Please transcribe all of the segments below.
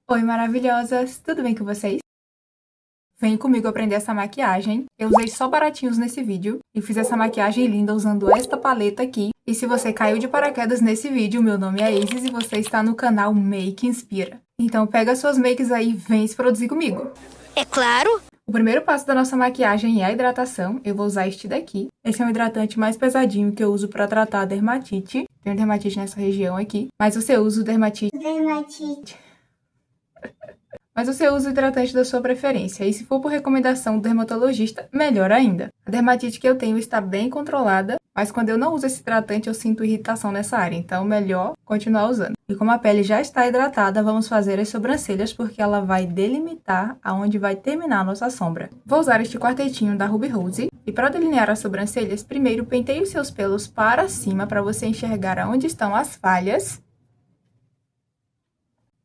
Oi, maravilhosas! Tudo bem com vocês? Vem comigo aprender essa maquiagem. Eu usei só baratinhos nesse vídeo e fiz essa maquiagem linda usando esta paleta aqui. E se você caiu de paraquedas nesse vídeo, meu nome é Isis e você está no canal Make Inspira. Então pega suas makes aí e vem se produzir comigo. É claro! O primeiro passo da nossa maquiagem é a hidratação. Eu vou usar este daqui. Esse é um hidratante mais pesadinho que eu uso para tratar a dermatite. Tenho dermatite nessa região aqui, mas você usa o Mas você usa o hidratante da sua preferência, e se for por recomendação do dermatologista, melhor ainda. A dermatite que eu tenho está bem controlada, mas quando eu não uso esse hidratante eu sinto irritação nessa área, então melhor continuar usando. E como a pele já está hidratada, vamos fazer as sobrancelhas porque ela vai delimitar aonde vai terminar a nossa sombra. Vou usar este quartetinho da Ruby Rose, e para delinear as sobrancelhas, primeiro penteie os seus pelos para cima para você enxergar aonde estão as falhas.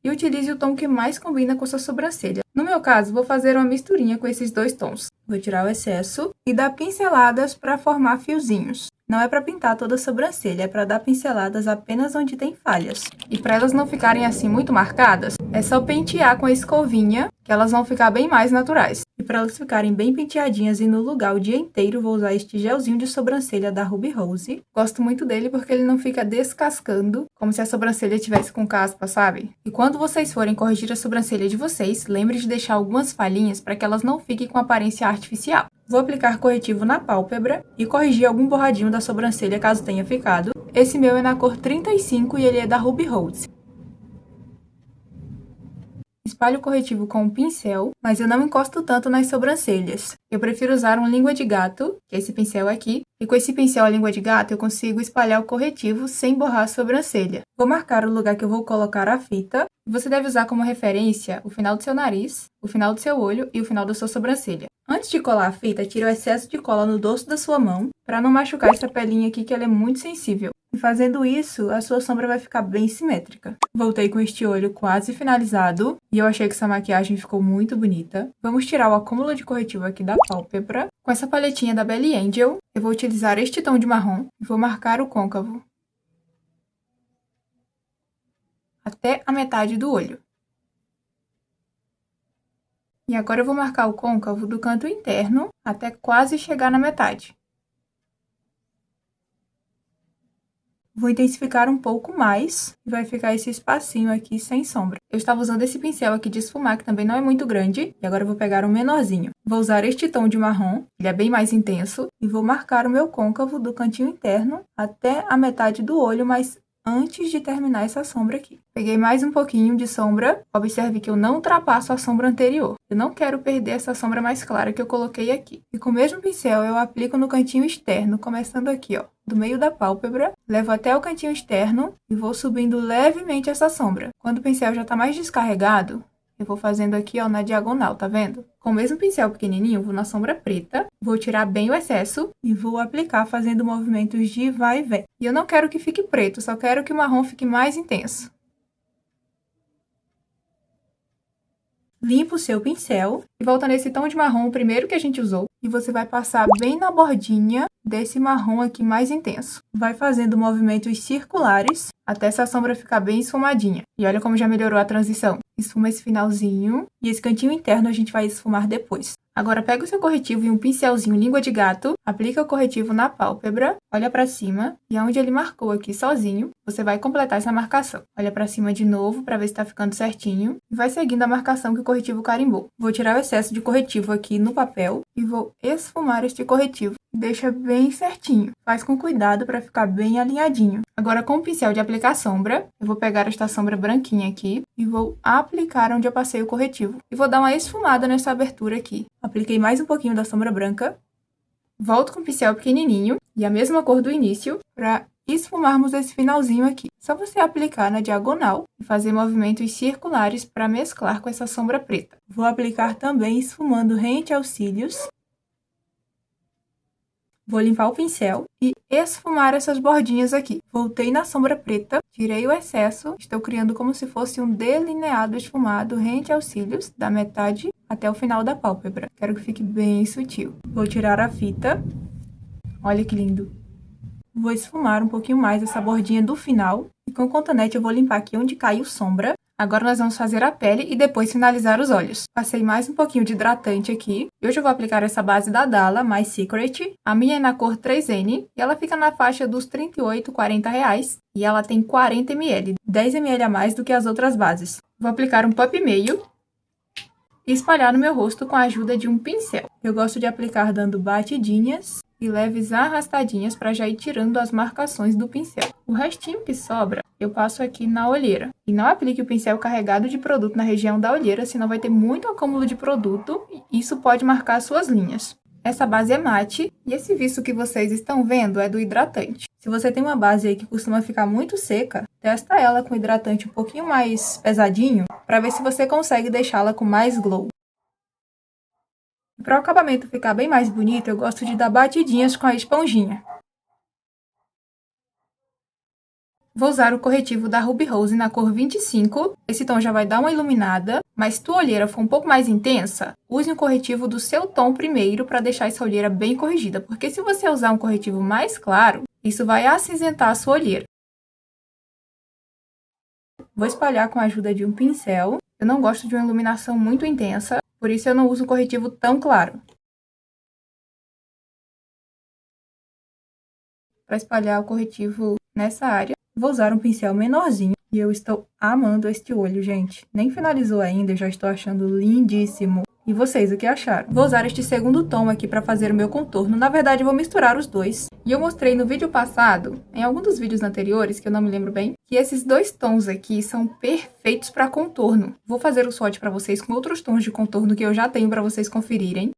E utilize o tom que mais combina com sua sobrancelha. No meu caso, vou fazer uma misturinha com esses dois tons. Vou tirar o excesso e dar pinceladas para formar fiozinhos. Não é para pintar toda a sobrancelha, é para dar pinceladas apenas onde tem falhas. E para elas não ficarem assim muito marcadas, é só pentear com a escovinha, que elas vão ficar bem mais naturais. E para elas ficarem bem penteadinhas e no lugar o dia inteiro, vou usar este gelzinho de sobrancelha da Ruby Rose. Gosto muito dele porque ele não fica descascando, como se a sobrancelha tivesse com caspa, sabe? E quando vocês forem corrigir a sobrancelha de vocês, lembre de deixar algumas falhinhas para que elas não fiquem com aparência artificial. Vou aplicar corretivo na pálpebra e corrigir algum borradinho da sobrancelha caso tenha ficado. Esse meu é na cor 35 e ele é da Ruby Rose. Espalho o corretivo com um pincel, mas eu não encosto tanto nas sobrancelhas. Eu prefiro usar um língua de gato, que é esse pincel aqui, e com esse pincel a língua de gato eu consigo espalhar o corretivo sem borrar a sobrancelha. Vou marcar o lugar que eu vou colocar a fita. Você deve usar como referência o final do seu nariz, o final do seu olho e o final da sua sobrancelha. Antes de colar a fita, tire o excesso de cola no dorso da sua mão, para não machucar essa pelinha aqui que ela é muito sensível. E fazendo isso, a sua sombra vai ficar bem simétrica. Voltei com este olho quase finalizado e eu achei que essa maquiagem ficou muito bonita. Vamos tirar o acúmulo de corretivo aqui da pálpebra. Com essa paletinha da Belly Angel, eu vou utilizar este tom de marrom e vou marcar o côncavo até a metade do olho. E agora eu vou marcar o côncavo do canto interno até quase chegar na metade. Vou intensificar um pouco mais e vai ficar esse espacinho aqui sem sombra. Eu estava usando esse pincel aqui de esfumar, que também não é muito grande, e agora eu vou pegar um menorzinho. Vou usar este tom de marrom, ele é bem mais intenso, e vou marcar o meu côncavo do cantinho interno até a metade do olho, mas antes de terminar essa sombra aqui. Peguei mais um pouquinho de sombra, observe que eu não ultrapasso a sombra anterior. Eu não quero perder essa sombra mais clara que eu coloquei aqui. E com o mesmo pincel eu aplico no cantinho externo, começando aqui, ó, do meio da pálpebra, levo até o cantinho externo e vou subindo levemente essa sombra. Quando o pincel já tá mais descarregado, eu vou fazendo aqui, ó, na diagonal, tá vendo? Com o mesmo pincel pequenininho, vou na sombra preta, vou tirar bem o excesso e vou aplicar fazendo movimentos de vai e vem. E eu não quero que fique preto, só quero que o marrom fique mais intenso. Limpa o seu pincel e volta nesse tom de marrom, o primeiro que a gente usou, e você vai passar bem na bordinha desse marrom aqui mais intenso. Vai fazendo movimentos circulares até essa sombra ficar bem esfumadinha. E olha como já melhorou a transição. Esfuma esse finalzinho e esse cantinho interno a gente vai esfumar depois. Agora pega o seu corretivo e um pincelzinho língua de gato, aplica o corretivo na pálpebra, olha pra cima e aonde ele marcou aqui sozinho, você vai completar essa marcação. Olha pra cima de novo pra ver se tá ficando certinho e vai seguindo a marcação que o corretivo carimbou. Vou tirar o excesso de corretivo aqui no papel e vou esfumar este corretivo. Deixa bem certinho, faz com cuidado para ficar bem alinhadinho. Agora com o pincel de aplicar sombra, eu vou pegar esta sombra branquinha aqui e vou aplicar onde eu passei o corretivo. E vou dar uma esfumada nessa abertura aqui. Apliquei mais um pouquinho da sombra branca, volto com o pincel pequenininho e a mesma cor do início para esfumarmos esse finalzinho aqui. Só você aplicar na diagonal e fazer movimentos circulares para mesclar com essa sombra preta. Vou aplicar também esfumando rente aos cílios. Vou limpar o pincel e esfumar essas bordinhas aqui. Voltei na sombra preta, tirei o excesso, estou criando como se fosse um delineado esfumado rente aos cílios, da metade até o final da pálpebra. Quero que fique bem sutil. Vou tirar a fita. Olha que lindo. Vou esfumar um pouquinho mais essa bordinha do final. E com o cotonete eu vou limpar aqui onde caiu sombra, Agora nós vamos fazer a pele e depois finalizar os olhos. Passei mais um pouquinho de hidratante aqui. E hoje eu vou aplicar essa base da Dalla, My Secret. A minha é na cor 3N e ela fica na faixa dos R$ 38, R$ 40. E ela tem 40 ml, 10 ml a mais do que as outras bases. Vou aplicar um pump meio e espalhar no meu rosto com a ajuda de um pincel. Eu gosto de aplicar dando batidinhas e leves arrastadinhas para já ir tirando as marcações do pincel. O restinho que sobra, eu passo aqui na olheira. E não aplique o pincel carregado de produto na região da olheira, senão vai ter muito acúmulo de produto e isso pode marcar suas linhas. Essa base é mate e esse viço que vocês estão vendo é do hidratante. Se você tem uma base aí que costuma ficar muito seca, testa ela com hidratante um pouquinho mais pesadinho para ver se você consegue deixá-la com mais glow. Para o acabamento ficar bem mais bonito, eu gosto de dar batidinhas com a esponjinha. Vou usar o corretivo da Ruby Rose na cor 25. Esse tom já vai dar uma iluminada, mas se tua olheira for um pouco mais intensa, use um corretivo do seu tom primeiro para deixar essa olheira bem corrigida, porque se você usar um corretivo mais claro, isso vai acinzentar a sua olheira. Vou espalhar com a ajuda de um pincel. Eu não gosto de uma iluminação muito intensa, por isso eu não uso um corretivo tão claro. Para espalhar o corretivo nessa área, vou usar um pincel menorzinho. E eu estou amando este olho, gente. Nem finalizou ainda, eu já estou achando lindíssimo. E vocês, o que acharam? Vou usar este segundo tom aqui para fazer o meu contorno. Na verdade, eu vou misturar os dois. E eu mostrei no vídeo passado, em algum dos vídeos anteriores, que eu não me lembro bem, que esses dois tons aqui são perfeitos para contorno. Vou fazer o swatch para vocês com outros tons de contorno que eu já tenho para vocês conferirem.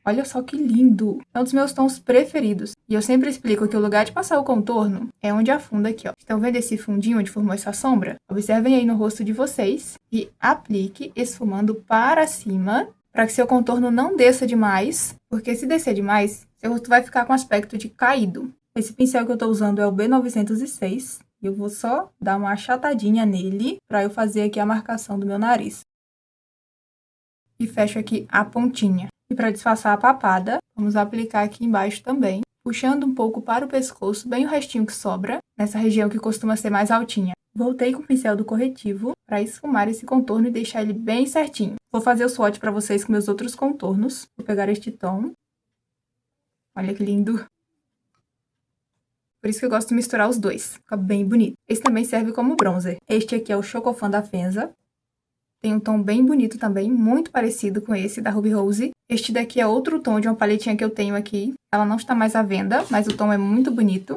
Olha só que lindo! É um dos meus tons preferidos. E eu sempre explico que o lugar de passar o contorno é onde afunda aqui, ó. Estão vendo esse fundinho onde formou essa sombra? Observem aí no rosto de vocês e aplique esfumando para cima, para que seu contorno não desça demais, porque se descer demais, seu rosto vai ficar com aspecto de caído. Esse pincel que eu estou usando é o B906 e eu vou só dar uma achatadinha nele para eu fazer aqui a marcação do meu nariz. E fecho aqui a pontinha. E para disfarçar a papada, vamos aplicar aqui embaixo também, puxando um pouco para o pescoço, bem o restinho que sobra, nessa região que costuma ser mais altinha. Voltei com o pincel do corretivo para esfumar esse contorno e deixar ele bem certinho. Vou fazer o swatch para vocês com meus outros contornos. Vou pegar este tom. Olha que lindo! Por isso que eu gosto de misturar os dois, fica bem bonito. Esse também serve como bronzer. Este aqui é o Chocofan da Fenza. Tem um tom bem bonito também, muito parecido com esse da Ruby Rose. Este daqui é outro tom de uma paletinha que eu tenho aqui. Ela não está mais à venda, mas o tom é muito bonito.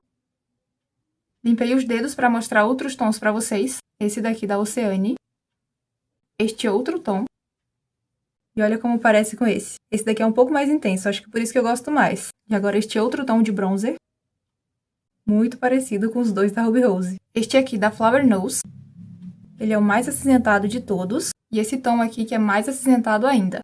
Limpei os dedos para mostrar outros tons para vocês. Esse daqui da Oceane. Este outro tom. E olha como parece com esse. Esse daqui é um pouco mais intenso, acho que por isso que eu gosto mais. E agora este outro tom de bronzer. Muito parecido com os dois da Ruby Rose. Este aqui da Flower Nose. Ele é o mais acinzentado de todos. E esse tom aqui que é mais acinzentado ainda.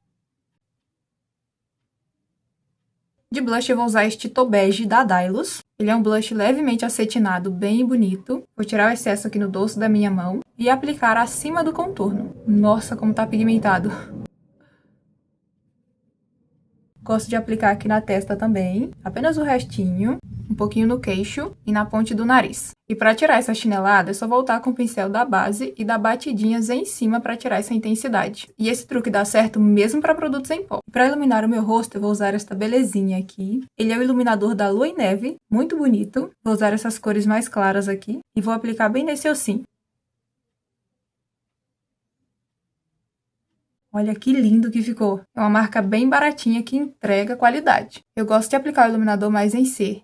De blush eu vou usar este Tau Bege da Dylos. Ele é um blush levemente acetinado, bem bonito. Vou tirar o excesso aqui no dorso da minha mão e aplicar acima do contorno. Nossa, como tá pigmentado! Gosto de aplicar aqui na testa também, apenas o restinho, um pouquinho no queixo e na ponte do nariz. E para tirar essa chinelada, é só voltar com o pincel da base e dar batidinhas em cima para tirar essa intensidade. E esse truque dá certo mesmo para produtos em pó. Para iluminar o meu rosto, eu vou usar esta belezinha aqui. Ele é o iluminador da Lua e Neve, muito bonito. Vou usar essas cores mais claras aqui e vou aplicar bem nesse ossinho. Olha que lindo que ficou. É uma marca bem baratinha que entrega qualidade. Eu gosto de aplicar o iluminador mais em C.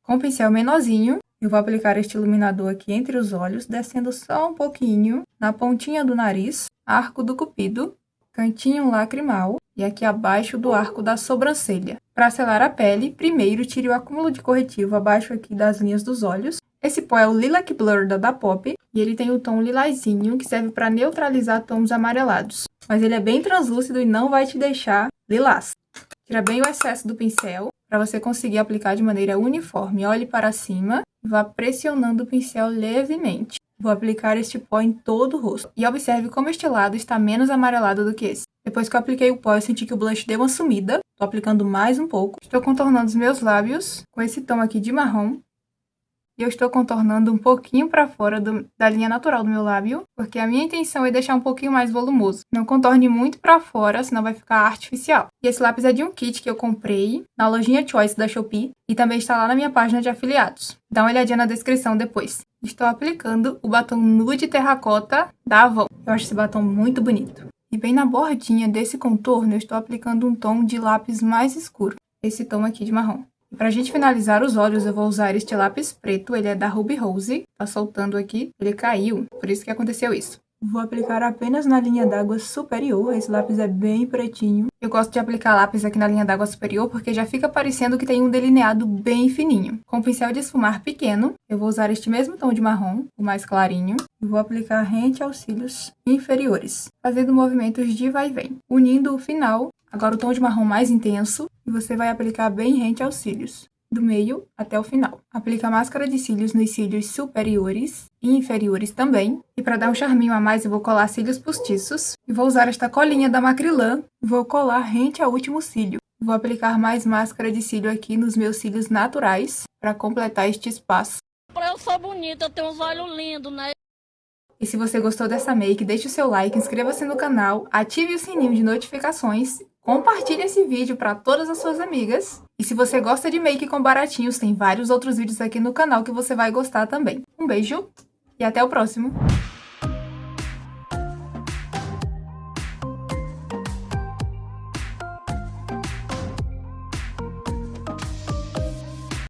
Com o pincel menorzinho, eu vou aplicar este iluminador aqui entre os olhos, descendo só um pouquinho na pontinha do nariz, arco do cupido, cantinho lacrimal e aqui abaixo do arco da sobrancelha. Para selar a pele, primeiro tire o acúmulo de corretivo abaixo aqui das linhas dos olhos. Esse pó é o Lilac Blur da Dapop e ele tem o tom lilazinho que serve para neutralizar tons amarelados. Mas ele é bem translúcido e não vai te deixar lilás. Tira bem o excesso do pincel para você conseguir aplicar de maneira uniforme. Olhe para cima e vá pressionando o pincel levemente. Vou aplicar este pó em todo o rosto. E observe como este lado está menos amarelado do que esse. Depois que eu apliquei o pó, eu senti que o blush deu uma sumida. Estou aplicando mais um pouco. Estou contornando os meus lábios com esse tom aqui de marrom. E eu estou contornando um pouquinho para fora da linha natural do meu lábio, porque a minha intenção é deixar um pouquinho mais volumoso. Não contorne muito para fora, senão vai ficar artificial. E esse lápis é de um kit que eu comprei na lojinha Choice da Shopee e também está lá na minha página de afiliados. Dá uma olhadinha na descrição depois. Estou aplicando o batom nude terracota da Avon. Eu acho esse batom muito bonito. E bem na bordinha desse contorno, eu estou aplicando um tom de lápis mais escuro. Esse tom aqui de marrom. E pra gente finalizar os olhos, eu vou usar este lápis preto. Ele é da Ruby Rose. Tá soltando aqui. Ele caiu. Por isso que aconteceu isso. Vou aplicar apenas na linha d'água superior. Esse lápis é bem pretinho. Eu gosto de aplicar lápis aqui na linha d'água superior porque já fica parecendo que tem um delineado bem fininho. Com o pincel de esfumar pequeno, eu vou usar este mesmo tom de marrom, o mais clarinho, e vou aplicar rente aos cílios inferiores, fazendo movimentos de vai e vem, unindo o final, agora o tom de marrom mais intenso, e você vai aplicar bem rente aos cílios, do meio até o final. Aplica a máscara de cílios nos cílios superiores e inferiores também. E para dar um charminho a mais, eu vou colar cílios postiços. E vou usar esta colinha da Macrylan. Vou colar rente ao último cílio. Vou aplicar mais máscara de cílio aqui nos meus cílios naturais para completar este espaço. Eu sou bonita, eu tenho uns olhos lindos, né? E se você gostou dessa make, deixe o seu like, inscreva-se no canal, ative o sininho de notificações, compartilhe esse vídeo para todas as suas amigas. E se você gosta de make com baratinhos, tem vários outros vídeos aqui no canal que você vai gostar também. Um beijo e até o próximo!